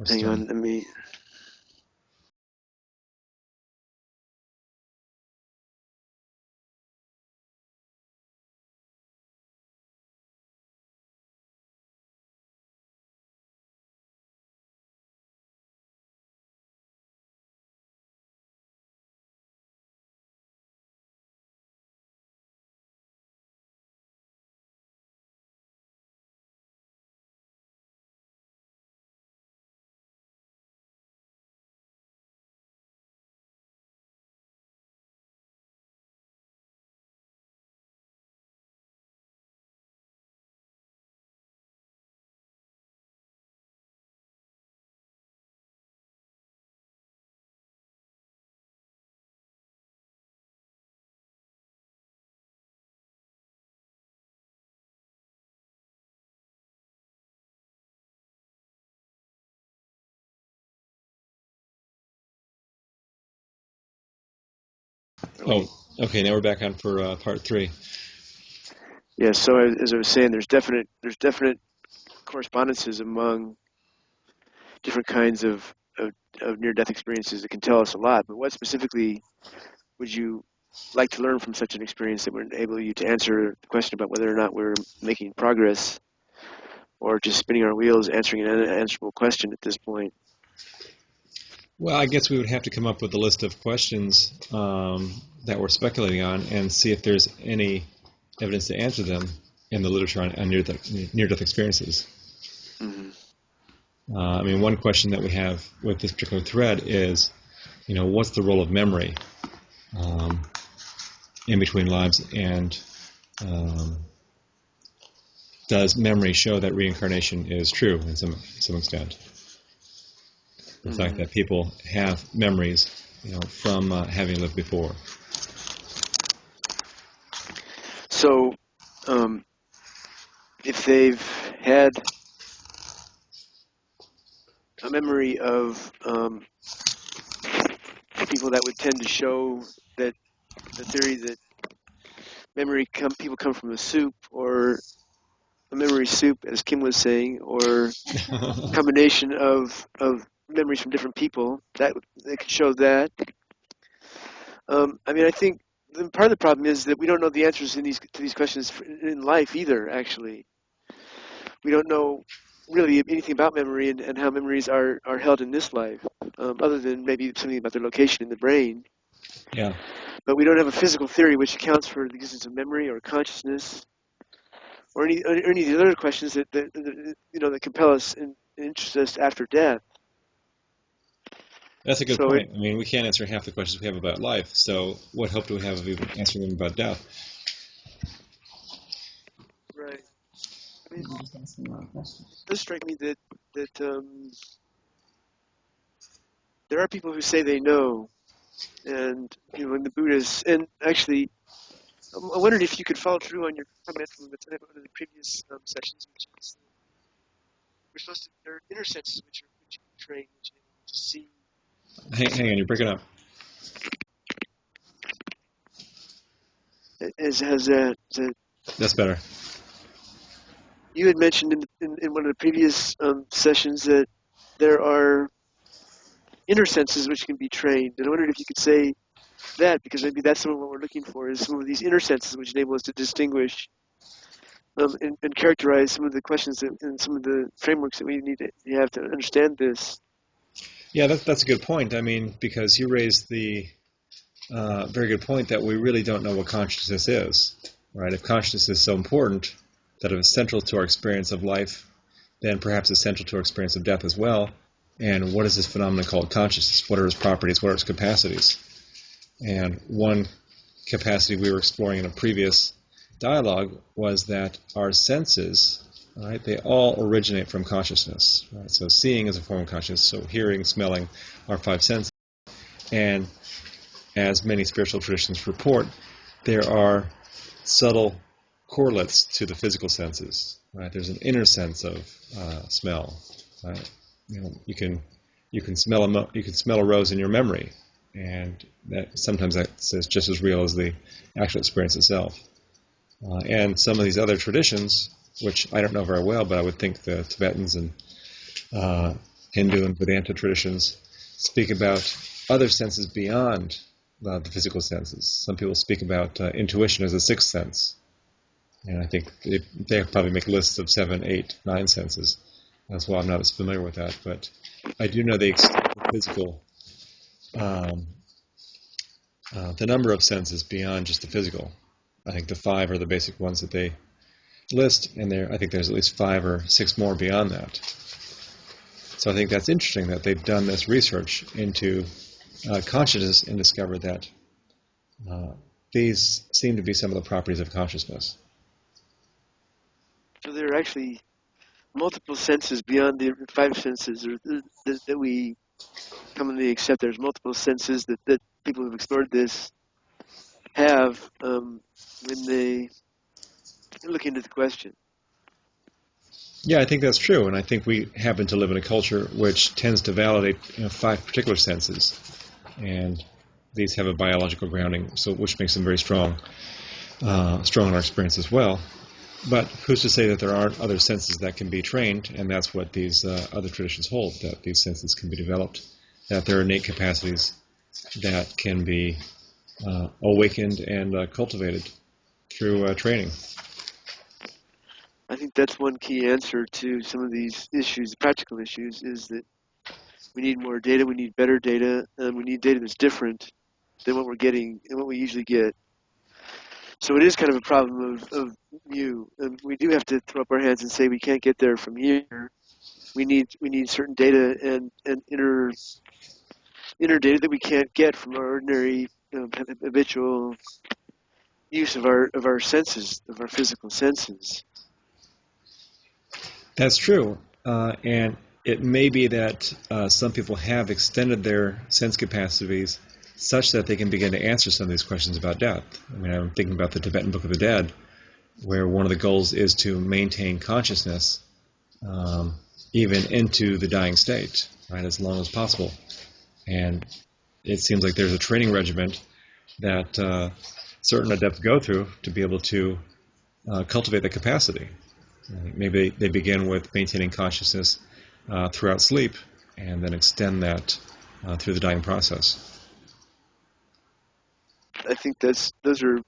Hang on, let me. Oh, okay. Now we're back on for part 3. Yeah. So as I was saying, there's definite correspondences among different kinds of near-death experiences that can tell us a lot. But what specifically would you like to learn from such an experience that would enable you to answer the question about whether or not we're making progress, or just spinning our wheels answering an unanswerable question at this point? Well, I guess we would have to come up with a list of questions that we're speculating on and see if there's any evidence to answer them in the literature on near-death experiences. Mm-hmm. I mean, one question that we have with this particular thread is, what's the role of memory in between lives, and does memory show that reincarnation is true in some extent? The fact that people have memories, from having lived before. So, if they've had a memory of people, that would tend to show that the theory that people come from a soup, or a memory soup, as Kim was saying, or a combination of memories from different people, that they could show that. I mean, I think part of the problem is that we don't know the answers to these questions in life either. Actually, we don't know really anything about memory and how memories are held in this life, other than maybe something about their location in the brain. Yeah. But we don't have a physical theory which accounts for the existence of memory or consciousness, or any of the other questions that compel us and interest us after death. That's a good point. I mean, we can't answer half the questions we have about life, so what hope do we have of even answering them about death? Right. I mean, it does strike me that there are people who say they know, and in the Buddhists, and actually, I wondered if you could follow through on your comment from one of the previous sessions, which is there are inner senses which you can train, which enable you to see. Hang on, you're breaking up. That's better. You had mentioned in one of the previous sessions that there are inner senses which can be trained, and I wondered if you could say that, because maybe that's some of what we're looking for, is some of these inner senses which enable us to distinguish and characterize some of the questions and some of the frameworks that we need to have to understand this. Yeah, that's a good point. I mean, because you raised the very good point that we really don't know what consciousness is, right? If consciousness is so important that it is central to our experience of life, then perhaps it's central to our experience of death as well. And what is this phenomenon called consciousness? What are its properties? What are its capacities? And one capacity we were exploring in a previous dialogue was that our senses, right, they all originate from consciousness. Right? So seeing is a form of consciousness, so hearing, smelling are 5 senses. And as many spiritual traditions report, there are subtle correlates to the physical senses. Right? There's an inner sense of smell. Right? You can smell a rose in your memory, and sometimes that's just as real as the actual experience itself. And some of these other traditions, which I don't know very well, but I would think the Tibetans and Hindu and Vedanta traditions speak about other senses beyond the physical senses. Some people speak about intuition as a sixth sense. And I think they probably make lists of 7, 8, 9 senses. That's why I'm not as familiar with that. But I do know they extend the physical, um, the number of senses beyond just the physical. I think the 5 are the basic ones that they list, and I think there's at least 5 or 6 more beyond that. So I think that's interesting that they've done this research into consciousness and discovered that these seem to be some of the properties of consciousness. So there are actually multiple senses beyond the 5 senses that we commonly accept. There's multiple senses that people who've explored this have when they look into the question. Yeah, I think that's true, and I think we happen to live in a culture which tends to validate 5 particular senses, and these have a biological grounding, so which makes them very strong in our experience as well. But who's to say that there aren't other senses that can be trained, and that's what these other traditions hold, that these senses can be developed, that there are innate capacities that can be awakened and cultivated through training. I think that's one key answer to some of these issues, practical issues, is that we need more data, we need better data, and we need data that's different than what we're getting and what we usually get. So it is kind of a problem of you. And we do have to throw up our hands and say we can't get there from here. We need certain data and inner data that we can't get from our ordinary habitual use of our senses, of our physical senses. That's true, and it may be that some people have extended their sense capacities such that they can begin to answer some of these questions about death. I mean, I'm thinking about the Tibetan Book of the Dead, where one of the goals is to maintain consciousness even into the dying state, right, as long as possible. And it seems like there's a training regimen that certain adepts go through to be able to cultivate the capacity. Maybe they begin with maintaining consciousness throughout sleep and then extend that through the dying process. I think those are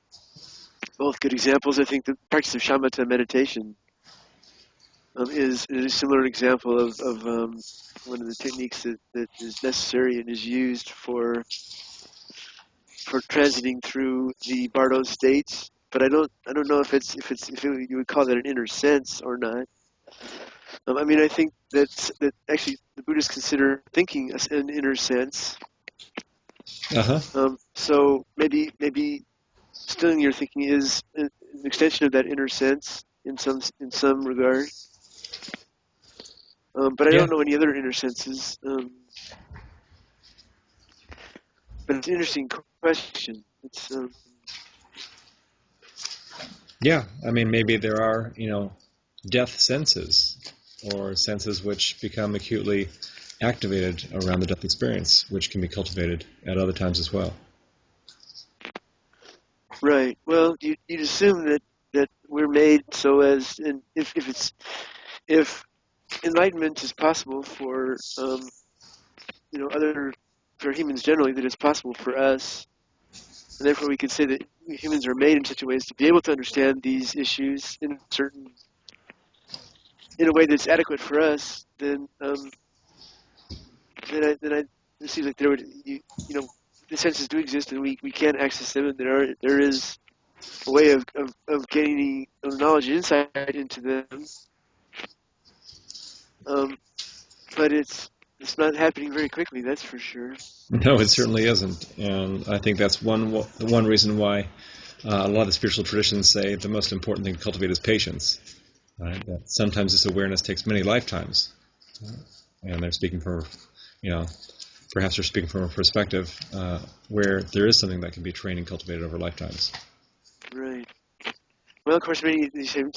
both good examples. I think the practice of shamatha meditation is a similar example of one of the techniques that is necessary and is used for transiting through the Bardo states. But I don't know if you would call that an inner sense or not. I mean, I think that actually the Buddhists consider thinking an inner sense. So maybe stilling your thinking is an extension of that inner sense in some regard. But I don't know any other inner senses. But it's an interesting question. It's Yeah, I mean, maybe there are, death senses, or senses which become acutely activated around the death experience, which can be cultivated at other times as well. Right. Well, you'd assume that we're made so as, and if enlightenment is possible for for humans generally, that it's possible for us, and therefore we could say that humans are made in such a way as to be able to understand these issues in a way that's adequate for us. Then it seems like the senses do exist and we can access them, and there is a way of gaining knowledge and insight into them. But it's not happening very quickly, that's for sure. No, it certainly isn't, and I think that's one reason why a lot of the spiritual traditions say the most important thing to cultivate is patience. Right? That sometimes this awareness takes many lifetimes, and they're speaking from, perhaps they're speaking from a perspective where there is something that can be trained and cultivated over lifetimes. Right. Well, of course, many the same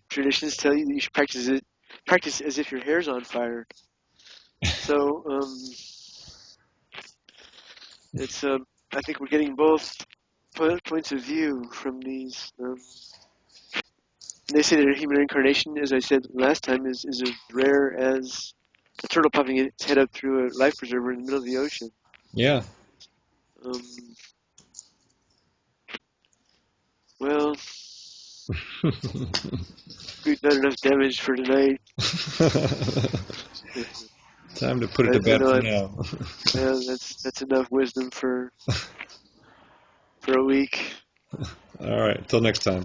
traditions tell you that you should practice as if your hair's on fire. So it's I think we're getting both points of view from these. They say that a human incarnation, as I said last time, is as rare as a turtle popping its head up through a life preserver in the middle of the ocean. Yeah. Um, well, we've done enough damage for tonight. Time to put it to I bed know for now. that's enough wisdom for a week. All right. Till next time.